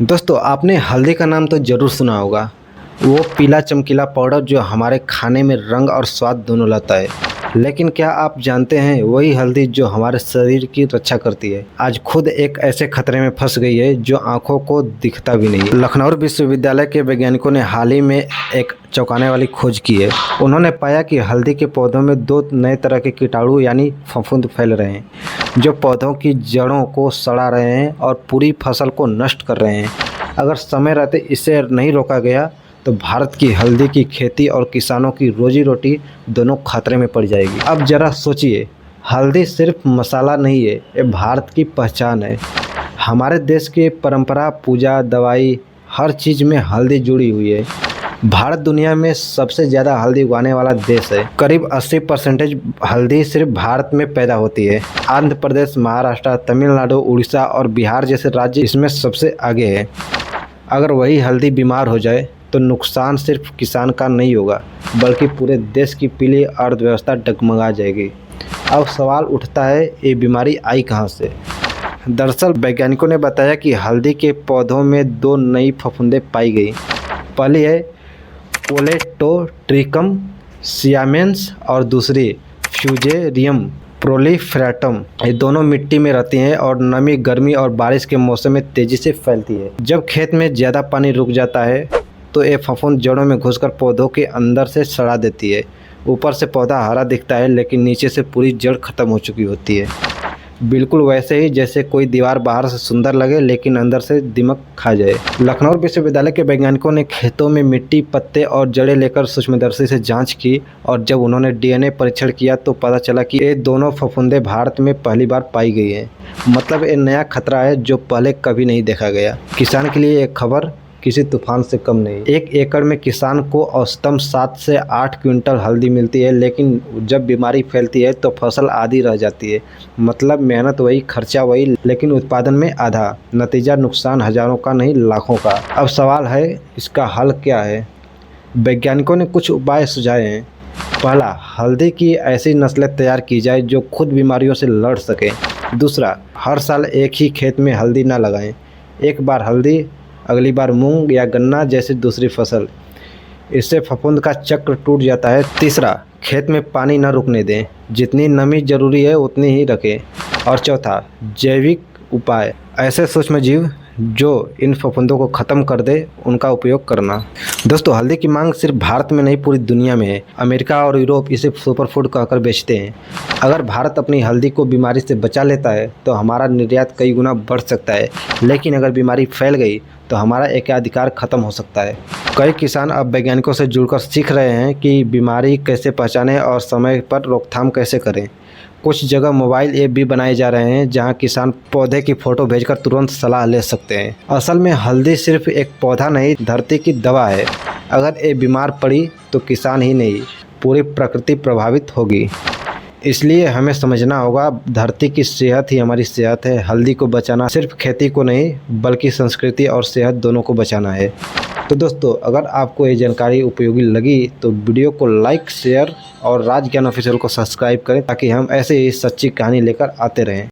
दोस्तों आपने हल्दी का नाम तो ज़रूर सुना होगा। वो पीला चमकीला पाउडर जो हमारे खाने में रंग और स्वाद दोनों लाता है। लेकिन क्या आप जानते हैं वही हल्दी जो हमारे शरीर की रक्षा करती है आज खुद एक ऐसे खतरे में फंस गई है जो आंखों को दिखता भी नहीं। लखनऊ विश्वविद्यालय के वैज्ञानिकों ने हाल ही में एक चौंकाने वाली खोज की है। उन्होंने पाया कि हल्दी के पौधों में दो नए तरह के कीटाणु यानी फफूंद फैल रहे हैं जो पौधों की जड़ों को सड़ा रहे हैं और पूरी फसल को नष्ट कर रहे हैं। अगर समय रहते इसे नहीं रोका गया तो भारत की हल्दी की खेती और किसानों की रोजी रोटी दोनों खतरे में पड़ जाएगी। अब जरा सोचिए, हल्दी सिर्फ मसाला नहीं है, ये भारत की पहचान है। हमारे देश की परंपरा, पूजा, दवाई, हर चीज़ में हल्दी जुड़ी हुई है। भारत दुनिया में सबसे ज़्यादा हल्दी उगाने वाला देश है। करीब 80% हल्दी सिर्फ भारत में पैदा होती है। आंध्र प्रदेश, महाराष्ट्र, तमिलनाडु, उड़ीसा और बिहार जैसे राज्य इसमें सबसे आगे है। अगर वही हल्दी बीमार हो जाए तो नुकसान सिर्फ किसान का नहीं होगा बल्कि पूरे देश की पीली अर्थव्यवस्था डगमगा जाएगी। अब सवाल उठता है, ये बीमारी आई कहाँ से? दरअसल वैज्ञानिकों ने बताया कि हल्दी के पौधों में दो नई फफूंदें पाई गई। पहली है पोलेटोट्रिकम सियामेंस और दूसरी फ्यूजेरियम प्रोलिफेरेटम। ये दोनों मिट्टी में रहती हैं और नमी, गर्मी और बारिश के मौसम में तेज़ी से फैलती है। जब खेत में ज़्यादा पानी रुक जाता है तो ये फफूंद जड़ों में घुसकर पौधों के अंदर से सड़ा देती है। ऊपर से पौधा हरा दिखता है लेकिन नीचे से पूरी जड़ खत्म हो चुकी होती है। बिल्कुल वैसे ही जैसे कोई दीवार बाहर से सुंदर लगे लेकिन अंदर से दीमक खा जाए। लखनऊ विश्वविद्यालय के वैज्ञानिकों ने खेतों में मिट्टी, पत्ते और जड़ें लेकर सूक्ष्मदर्शी से जांच की और जब उन्होंने डीएनए परीक्षण किया तो पता चला कि ये दोनों फफूंदे भारत में पहली बार पाई गई हैं। मतलब ये नया खतरा है जो पहले कभी नहीं देखा गया। किसान के लिए एक खबर किसी तूफान से कम नहीं। 1 एकड़ में किसान को औसतन 7 से 8 क्विंटल हल्दी मिलती है, लेकिन जब बीमारी फैलती है तो फसल आधी रह जाती है। मतलब मेहनत वही, खर्चा वही, लेकिन उत्पादन में आधा। नतीजा नुकसान हजारों का नहीं, लाखों का। अब सवाल है, इसका हल क्या है? वैज्ञानिकों ने कुछ उपाय सुझाए हैं। पहला, हल्दी की ऐसी नस्लें तैयार की जाए जो खुद बीमारियों से लड़ सके। दूसरा, हर साल एक ही खेत में हल्दी न लगाएं। एक बार हल्दी, अगली बार मूंग या गन्ना जैसी दूसरी फसल। इससे फफूंद का चक्र टूट जाता है। तीसरा, खेत में पानी न रुकने दें, जितनी नमी जरूरी है उतनी ही रखें। और चौथा, जैविक उपाय, ऐसे सूक्ष्म जीव जो इन फफूंदों को ख़त्म कर दे उनका उपयोग करना। दोस्तों हल्दी की मांग सिर्फ भारत में नहीं पूरी दुनिया में है। अमेरिका और यूरोप इसे सुपरफूड कहकर बेचते हैं। अगर भारत अपनी हल्दी को बीमारी से बचा लेता है तो हमारा निर्यात कई गुना बढ़ सकता है, लेकिन अगर बीमारी फैल गई तो हमारा एकाधिकार खत्म हो सकता है। कई किसान अब वैज्ञानिकों से जुड़कर सीख रहे हैं कि बीमारी कैसे पहचानें और समय पर रोकथाम कैसे करें। कुछ जगह मोबाइल ऐप भी बनाए जा रहे हैं जहां किसान पौधे की फ़ोटो भेजकर तुरंत सलाह ले सकते हैं। असल में हल्दी सिर्फ एक पौधा नहीं, धरती की दवा है। अगर ये बीमार पड़ी तो किसान ही नहीं, पूरी प्रकृति प्रभावित होगी। इसलिए हमें समझना होगा, धरती की सेहत ही हमारी सेहत है। हल्दी को बचाना सिर्फ खेती को नहीं बल्कि संस्कृति और सेहत दोनों को बचाना है। तो दोस्तों अगर आपको ये जानकारी उपयोगी लगी तो वीडियो को लाइक, शेयर और राज ज्ञान ऑफिशियल को सब्सक्राइब करें ताकि हम ऐसे ही सच्ची कहानी लेकर आते रहें।